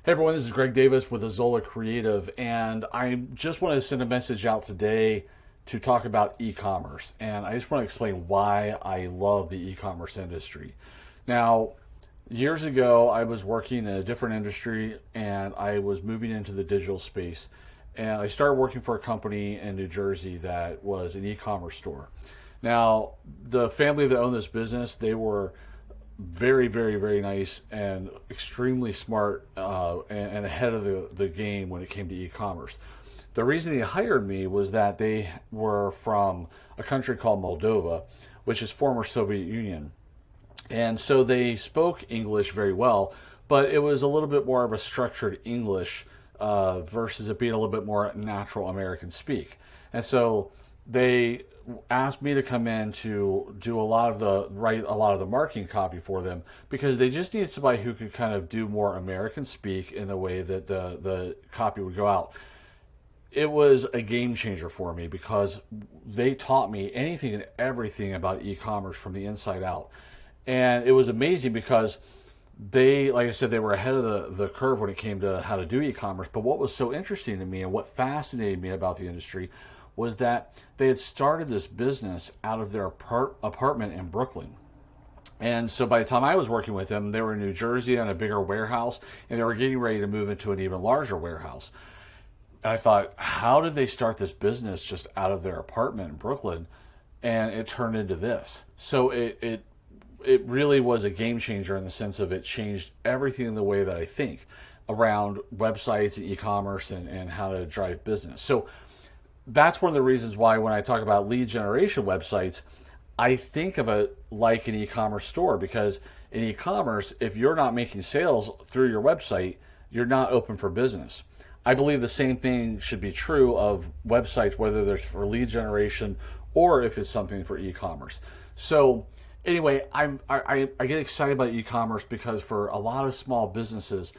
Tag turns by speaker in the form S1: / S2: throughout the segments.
S1: Hey everyone, this is Greg Davis with Azola Creative, and I just want to send a message out today to talk about e-commerce. And I just want to explain why I love the e-commerce industry. Now, years ago, I was working in a different industry and I was moving into the digital space. And I started working for a company in New Jersey that was an e-commerce store. Now, the family that owned this business, they were very, very, very nice and extremely smart and ahead of the game when it came to e-commerce. The reason they hired me was that they were from a country called Moldova, which is former Soviet Union. And so they spoke English very well, but it was a little bit more of a structured English versus it being a little bit more natural American speak. And so they asked me to come in to do write a lot of the marketing copy for them because they just needed somebody who could kind of do more American speak in the way that the copy would go out. It was a game changer for me because they taught me anything and everything about e-commerce from the inside out. And it was amazing because they, like I said, they were ahead of the curve when it came to how to do e-commerce. But what was so interesting to me and what fascinated me about the industry was that they had started this business out of their apartment in Brooklyn. And so by the time I was working with them, they were in New Jersey on a bigger warehouse, and they were getting ready to move into an even larger warehouse. And I thought, how did they start this business just out of their apartment in Brooklyn? And it turned into this. So it really was a game changer in the sense of it changed everything in the way that I think around websites and e-commerce and how to drive business. So that's one of the reasons why when I talk about lead generation websites, I think of it like an e-commerce store, because in e-commerce, if you're not making sales through your website, you're not open for business. I believe the same thing should be true of websites, whether they're for lead generation or if it's something for e-commerce. So anyway, I get excited about e-commerce because for a lot of small businesses,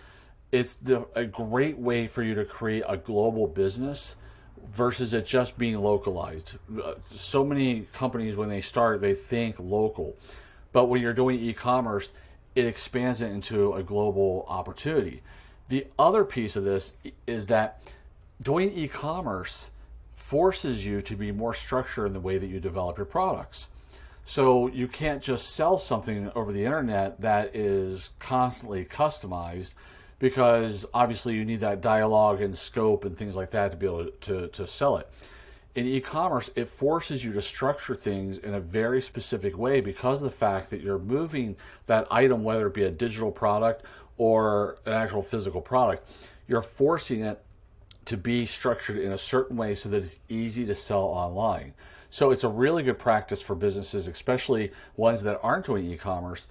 S1: it's a great way for you to create a global business versus it just being localized. So many companies, when they start, they think local. But when you're doing e-commerce, it expands it into a global opportunity. The other piece of this is that doing e-commerce forces you to be more structured in the way that you develop your products. So you can't just sell something over the internet that is constantly customized, because obviously you need that dialogue and scope and things like that to be able to sell it. In e-commerce, it forces you to structure things in a very specific way because of the fact that you're moving that item, whether it be a digital product or an actual physical product, you're forcing it to be structured in a certain way so that it's easy to sell online. So it's a really good practice for businesses, especially ones that aren't doing e-commerce,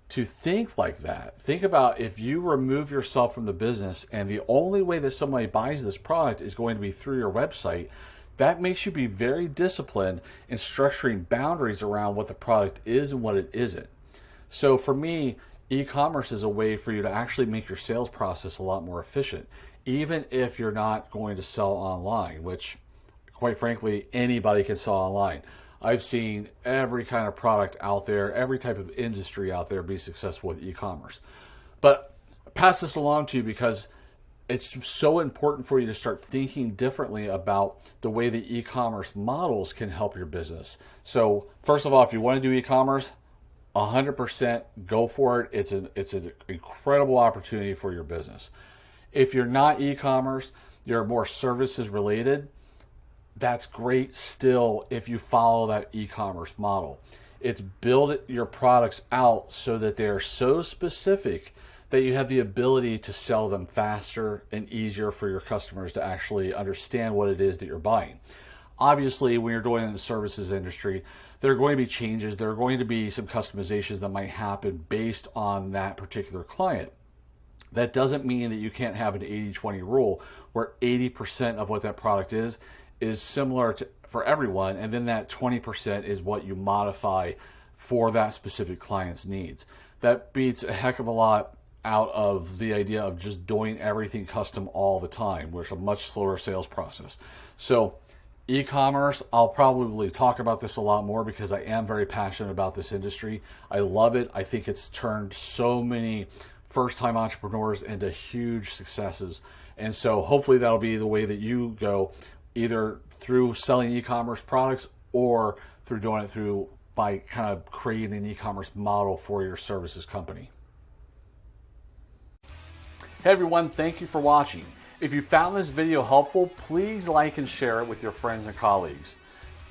S1: to think like that. Think about if you remove yourself from the business and the only way that somebody buys this product is going to be through your website, that makes you be very disciplined in structuring boundaries around what the product is and what it isn't. So for me, e-commerce is a way for you to actually make your sales process a lot more efficient, even if you're not going to sell online, which quite frankly, anybody can sell online. I've seen every kind of product out there, every type of industry out there be successful with e-commerce. But I pass this along to you because it's so important for you to start thinking differently about the way the e-commerce models can help your business. So first of all, if you want to do e-commerce, 100% go for it. It's an incredible opportunity for your business. If you're not e-commerce, you're more services related, that's great still if you follow that e-commerce model. It's build your products out so that they are so specific that you have the ability to sell them faster and easier for your customers to actually understand what it is that you're buying. Obviously, when you're doing it in the services industry, there are going to be changes. There are going to be some customizations that might happen based on that particular client. That doesn't mean that you can't have an 80-20 rule where 80% of what that product is similar to for everyone, and then that 20% is what you modify for that specific client's needs. That beats a heck of a lot out of the idea of just doing everything custom all the time, which is a much slower sales process. So e-commerce, I'll probably talk about this a lot more because I am very passionate about this industry. I love it. I think it's turned so many first-time entrepreneurs into huge successes. And so hopefully that'll be the way that you go, either through selling e-commerce products or through doing it by kind of creating an e-commerce model for your services company. Hey everyone, thank you for watching. If you found this video helpful, please like and share it with your friends and colleagues.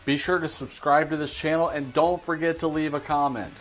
S1: Be sure to subscribe to this channel and don't forget to leave a comment.